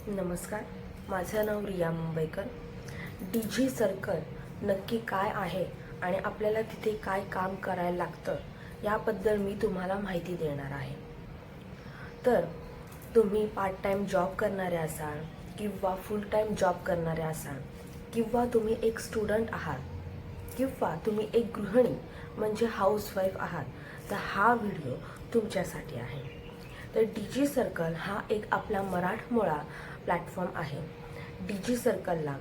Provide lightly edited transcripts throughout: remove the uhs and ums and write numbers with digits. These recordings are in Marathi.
नमस्कार, माझं नाव रिया मुंबईकर. डीजी सर्कल नक्की काय आहे आणि आपल्याला तिथे काय काम करायला लागतं याबद्दल मी तुम्हाला माहिती देणार आहे. तर तुम्ही पार्ट टाईम जॉब करणारे असाल किंवा फुल टाईम जॉब करणारे असाल किंवा तुम्ही एक स्टुडंट आहात किंवा तुम्ही एक गृहिणी म्हणजे हाऊसवाईफ आहात, तर हा व्हिडिओ तुमच्यासाठी आहे. तर डीजी सर्कल हा एक आपला मराठमोळा प्लॅटफॉर्म आहे. डीजी सर्कलला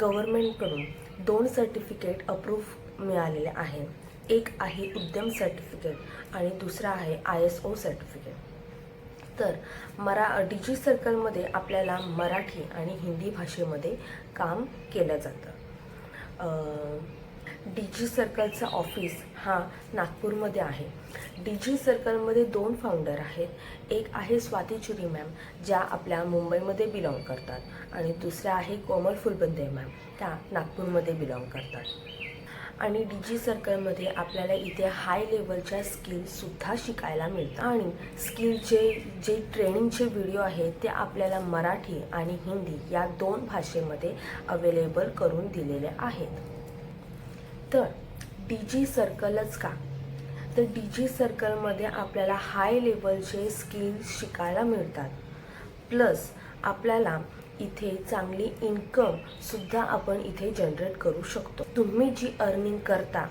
गव्हर्नमेंटकडून 2 सर्टिफिकेट अप्रूव्ह मिळालेले आहे. एक आहे उद्यम सर्टिफिकेट आणि दुसरा आहे ISO सर्टिफिकेट. तर डीजी सर्कलमध्ये आपल्याला मराठी आणि हिंदी भाषेमध्ये काम केलं जातं. डीजी सर्कलचं ऑफिस हा नागपूरमध्ये आहे. डीजी सर्कलमध्ये 2 फाउंडर आहेत. एक आहे स्वाती चुरी मॅम, ज्या आपल्या मुंबईमध्ये बिलॉंग करतात, आणि दुसऱ्या आहे कोमल फुलबंदे मॅम, त्या नागपूरमध्ये बिलॉंग करतात. आणि डीजी सर्कलमध्ये आपल्याला इथे हाय लेवलच्या स्किल्ससुद्धा शिकायला मिळतात. आणि स्किलचे जे ट्रेनिंगचे व्हिडिओ आहेत ते आपल्याला मराठी आणि हिंदी या 2 भाषेमध्ये अवेलेबल करून दिलेले आहेत. तर डीजी सर्कलच का? तर डीजी सर्कलमध्ये आपल्याला हाय लेवलचे स्किल्स शिकायला मिळतात, प्लस आपल्याला इथे चांगली इन्कमसुद्धा आपण इथे जनरेट करू शकतो. तुम्ही जी अर्निंग करता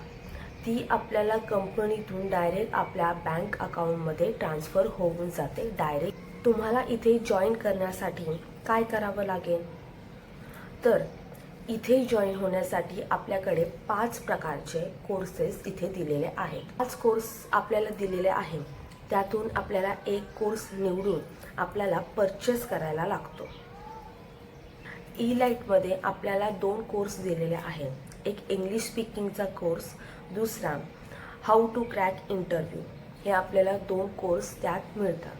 ती आपल्याला कंपनीतून डायरेक्ट आपल्या बँक अकाउंटमध्ये ट्रान्सफर होऊन जाते डायरेक्ट. तुम्हाला इथे जॉईन करण्यासाठी काय करावं लागेल? तर इथे जॉईन होण्यासाठी आपल्याकडे 5 प्रकारचे कोर्सेस इथे दिलेले आहेत. 5 कोर्स आपल्याला दिलेले आहेत. त्यातून आपल्याला एक कोर्स निवडून आपल्याला परचेस करायला लागतो. ई-लाईटमध्ये आपल्याला 2 कोर्स दिलेले आहेत. एक इंग्लिश स्पीकिंगचा कोर्स, दुसरा हाऊ टू क्रॅक इंटरव्ह्यू. हे आपल्याला 2 कोर्स त्यात मिळतात.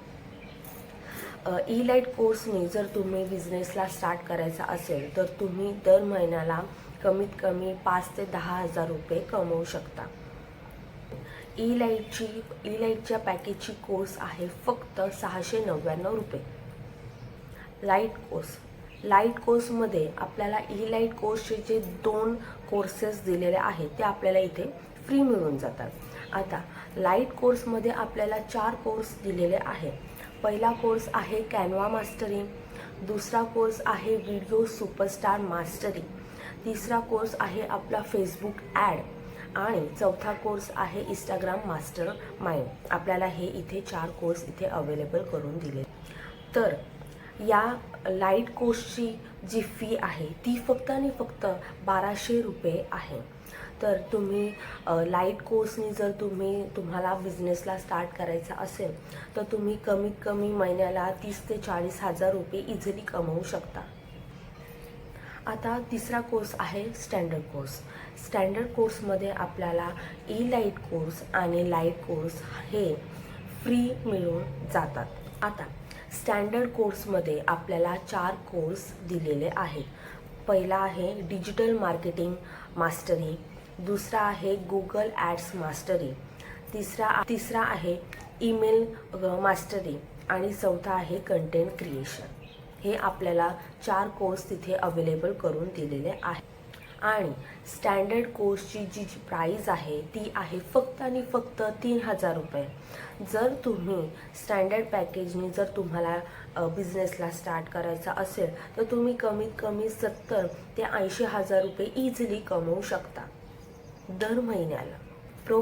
ई-लाईट कोर्सने जर तुम्ही बिझनेसला स्टार्ट करायचा असेल तर तुम्ही दर महिन्याला कमीत कमी 5 ते 10 हजार रुपये कमवू शकता. ई-लाईटच्या पॅकेजची कोर्स आहे फक्त 699 रुपये. लाईट कोर्समध्ये आपल्याला ई-लाईट कोर्सचे जे 2 कोर्सेस दिलेले आहेत ते आपल्याला इथे फ्री मिळून जातात. आता लाईट कोर्समध्ये आपल्याला 4 कोर्स दिलेले आहेत. पहिला कोर्स आहे कॅनवा मास्टरी, दुसरा कोर्स आहे व्हिडिओ सुपरस्टार मास्टरी, तिसरा कोर्स आहे आपला फेसबुक ॲड, आणि चौथा कोर्स आहे इंस्टाग्राम मास्टर माइंड. आपल्याला हे इथे 4 कोर्स इथे अवेलेबल करून दिले. तर या लाईट कोर्सची जी फी आहे ती फक्त आणि फक्त 1200 रुपये आहे. तर तुम्ही लाईट कोर्सनी जर तुम्हाला बिझनेसला स्टार्ट करायचा असेल तर तुम्ही कमीत कमी महिन्याला 30 ते 40 हजार रुपये इझिली कमवू शकता. आता तिसरा कोर्स आहे स्टँडर्ड कोर्स. स्टँडर्ड कोर्समध्ये आपल्याला ई-लाईट कोर्स आणि लाईट कोर्स हे फ्री मिळून जातात. आता स्टँडर्ड कोर्समध्ये आपल्याला 4 कोर्स दिलेले आहेत. पहिला आहे डिजिटल मार्केटिंग मास्टरी, दुसरा आहे गुगल ॲड्स मास्टरी, तिसरा आहे ईमेल मास्टरी, आणि चौथा आहे कंटेंट क्रिएशन. हे आपल्याला 4 कोर्स तिथे अवेलेबल करून दिलेले आहे. आणि स्टँडर्ड कोर्सची जी प्राईज आहे ती आहे फक्त आणि फक्त 3000 रुपये. जर तुम्ही स्टँडर्ड पॅकेजनी जर तुम्हाला बिझनेसला स्टार्ट करायचा असेल तर तुम्ही कमीत कमी 70 ते 80 हजार रुपये इझिली कमवू शकता दर महिन्याला. प्रो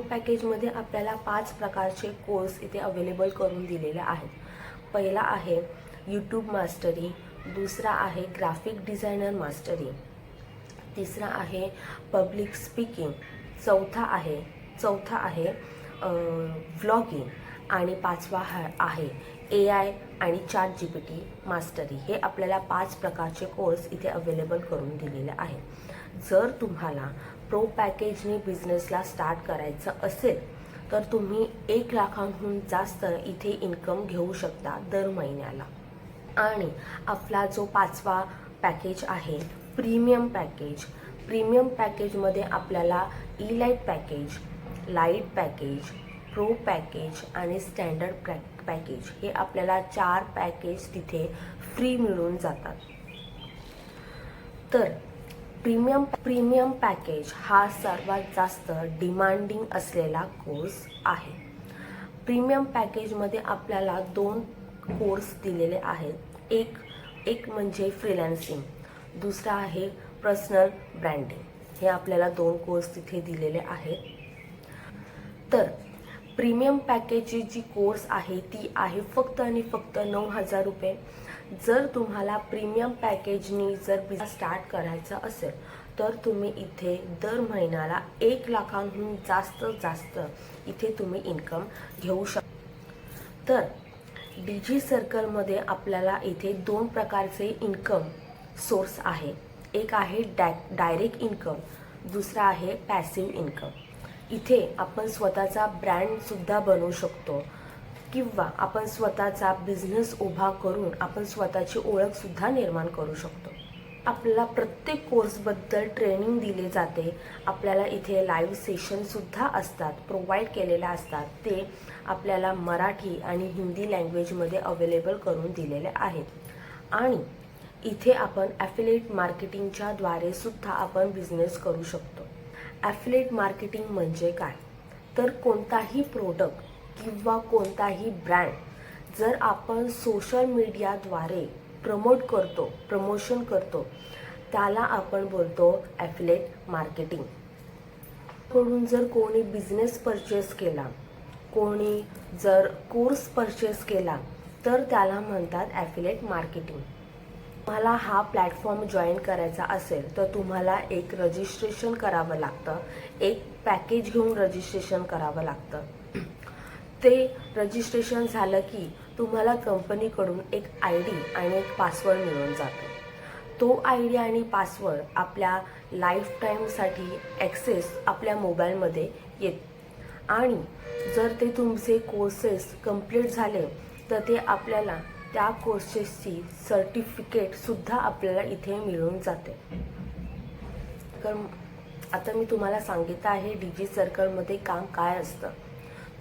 पॅकेजमध्ये आपल्याला 5 प्रकारचे कोर्स इथे अवेलेबल करून दिलेले आहेत. पहिला आहे यूट्यूब मास्टरी, दुसरा आहे ग्राफिक डिझायनर मास्टरी, तिसरा आहे पब्लिक स्पीकिंग, चौथा आहे व्लॉगिंग, आणि 5वा आहे AI आणि ChatGPT मास्टरी. हे आपल्याला 5 प्रकारचे कोर्स इथे अवेलेबल करून दिलेले आहेत. जर तुम्हाला प्रो पॅकेजने बिझनेसला स्टार्ट करायचं असेल तर तुम्ही 1 लाखांहून जास्त इथे इन्कम घेऊ शकता दर महिन्याला. आणि आपला जो 5वा पॅकेज आहे प्रीमियम पॅकेजमध्ये आपल्याला E-light package, light package, pro package आणि स्टँडर्ड पॅकेज हे आपल्याला 4 पॅकेज तिथे फ्री मिळून जातात. तर प्रीमियम पॅकेज हा सर्वात जास्त डिमांडिंग असलेला कोर्स आहे. प्रीमियम पॅकेजमध्ये आपल्याला 2 कोर्स दिलेले आहेत. एक म्हणजे फ्रीलान्सिंग, दुसरा आहे पर्सनल ब्रँडिंग. हे आपल्याला 2 कोर्स तिथे दिलेले आहेत. तर प्रीमियम पॅकेजची जी कोर्स आहे ती आहे फक्त आणि फक्त 9,000 रुपये. जर तुम्हाला प्रीमियम पॅकेजनी जर बिझनेस स्टार्ट करायचा असेल तर तुम्ही इथे दर महिन्याला 1 लाखांहून जास्त इथे तुम्ही इन्कम घेऊ शकता. तर DG सर्कलमध्ये आपल्याला इथे 2 प्रकारचे इन्कम सोर्स आहे. एक आहे डायरेक्ट इन्कम, दुसरा आहे पॅसिव्ह इन्कम. इथे आपण स्वतःचा ब्रँडसुद्धा बनवू शकतो किंवा आपण स्वतःचा बिझनेस उभा करून आपण स्वतःची ओळखसुद्धा निर्माण करू शकतो. आपल्याला प्रत्येक कोर्सबद्दल ट्रेनिंग दिले जाते. आपल्याला इथे लाईव्ह सेशनसुद्धा असतात, प्रोव्हाइड केलेले असतात. ते आपल्याला मराठी आणि हिंदी लँग्वेजमध्ये अवेलेबल करून दिलेले आहेत. आणि इथे आपण ॲफिलिएट मार्केटिंगच्या द्वारे सुद्धा आपण बिझनेस करू शकतो. ॲफिलिएट मार्केटिंग म्हणजे काय? तर कोणताही प्रोडक्ट किंवा कोणताही ब्रँड जर आपण सोशल मीडियाद्वारे प्रमोशन करतो त्याला आपण बोलतो ॲफिलिएट मार्केटिंग. कडून जर कोणी बिझनेस परचेस केला, कोणी जर कोर्स परचेस केला तर त्याला म्हणतात ॲफिलिएट मार्केटिंग. तुम्हाला हा प्लॅटफॉर्म जॉईन करायचा असेल तर तुम्हाला एक रजिस्ट्रेशन करावं लागतं. एक पॅकेज घेऊन रजिस्ट्रेशन करावं लागतं. ते रजिस्ट्रेशन झालं की तुम्हाला कंपनीकडून एक ID आणि एक पासवर्ड मिळून जातो. तो ID आणि पासवर्ड आपल्या लाईफ टाईमसाठी ॲक्सेस आपल्या मोबाईलमध्ये येतो. आणि जर ते तुमचे कोर्सेस कंप्लीट झाले तर ते आपल्याला त्या कोर्सेसची सर्टिफिकेटसुद्धा आपल्याला इथे मिळून जाते. तर आता मी तुम्हाला सांगितलं आहे DG सर्कलमध्ये काम काय असतं.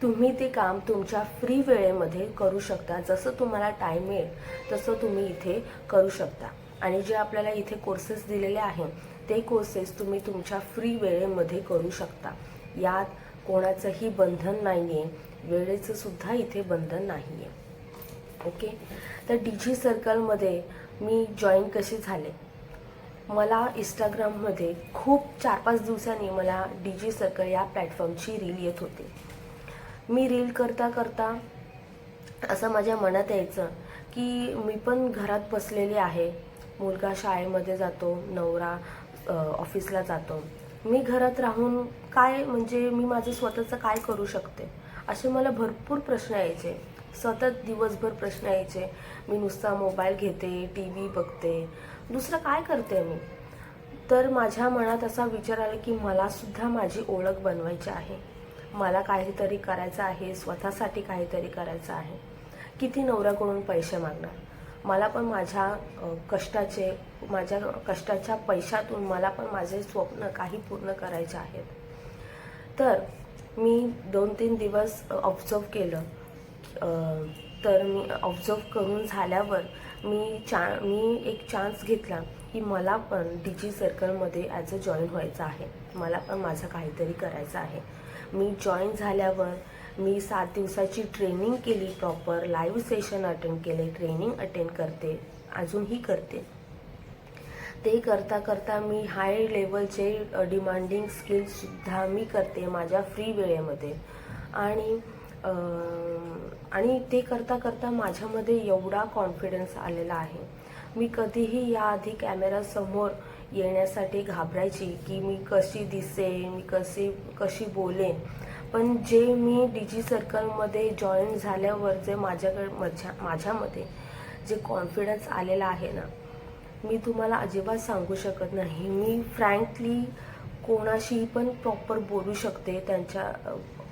तुम्ही ते काम तुमच्या फ्री वेळेमध्ये करू शकता. जसं तुम्हाला टाईम मिळेल तसं तुम्ही इथे करू शकता. आणि जे आपल्याला इथे कोर्सेस दिलेले आहेत ते कोर्सेस तुम्ही तुमच्या फ्री वेळेमध्ये करू शकता. यात कोणाचंही बंधन नाही आहे, वेळेचं सुद्धा इथे बंधन नाही आहे. ओके. तर DG सर्कलमध्ये मी जॉईन कशी झाले? मला इंस्टाग्राममध्ये खूप 4-5 दिवसांनी मला DG सर्कल या प्लॅटफॉर्मची रील येत होती. मी रील करता असं माझ्या मनात यायचं की मी पण घरात बसलेली आहे. मुलगा शाळेमध्ये जातो, नवरा ऑफिसला जातो. मी घरात राहून काय म्हणजे मी माझं स्वतःचं काय करू शकते? असे मला भरपूर प्रश्न यायचे. सतत दिवसभर प्रश्न यायचे. मी नुसता मोबाईल घेते, TV बघते, दुसरं काय करते मी? तर माझ्या मनात असा विचार आला की मला सुद्धा माझी ओळख बनवायची आहे. मला काहीतरी करायचं आहे, स्वतःसाठी काहीतरी करायचं आहे. किती नवऱ्याकडून पैसे मागणार? मला पण माझ्या कष्टाच्या पैशातून मला पण माझे स्वप्न काही पूर्ण करायचे आहेत. तर मी 2-3 दिवस ऑब्झर्व केलं. तर मी ऑब्झर्व करून झाल्यावर मी एक चान्स घेतला की मला पण DG सर्कलमध्ये ॲज अ जॉईन व्हायचं आहे. मला पण माझं काहीतरी करायचं आहे. मी जॉईन झाल्यावर मी 7 दिवसाची ट्रेनिंग केली. प्रॉपर लाईव्ह सेशन अटेंड केले, ट्रेनिंग अटेंड करते, अजूनही करते. ते करता मी हाय लेवलचे डिमांडिंग स्किल्ससुद्धा मी करते माझ्या फ्री वेळेमध्ये. आणि ते करता माझ्यामध्ये एवढा कॉन्फिडन्स आलेला आहे. मी कधीही याआधी कॅमेरासमोर येण्यासाठी घाबरायची की मी कशी दिसेन, मी कशी बोलेन. पण जे मी DG सर्कलमध्ये जॉईन झाल्यावर जे माझ्यामध्ये जे कॉन्फिडन्स आलेला आहे ना, मी तुम्हाला अजिबात सांगू शकत नाही. मी फ्रँकली कोणाशी पण प्रॉपर बोलू शकते, त्यांच्या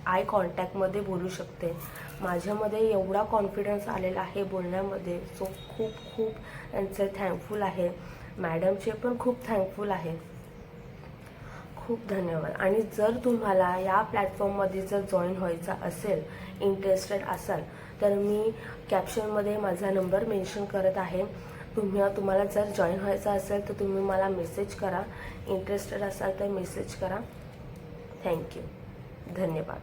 आय कॉन्टॅक्टमध्ये बोलू शकते. माझ्यामध्ये एवढा कॉन्फिडन्स आलेला आहे बोलण्यामध्ये. सो खूप त्यांचे थँकफुल आहे. मॅडमचे पण खूप थँकफुल आहे. खूप धन्यवाद. आणि जर तुम्हाला या प्लॅटफॉर्ममध्ये जर जॉईन व्हायचा असेल, इंटरेस्टेड असाल, तर मी कॅप्शनमध्ये माझा नंबर मेन्शन करत आहे. तुम्हाला जर जॉईन व्हायचं असेल तर तुम्ही मला मेसेज करा. इंटरेस्टेड असाल तर मेसेज करा. थँक्यू. धन्यवाद.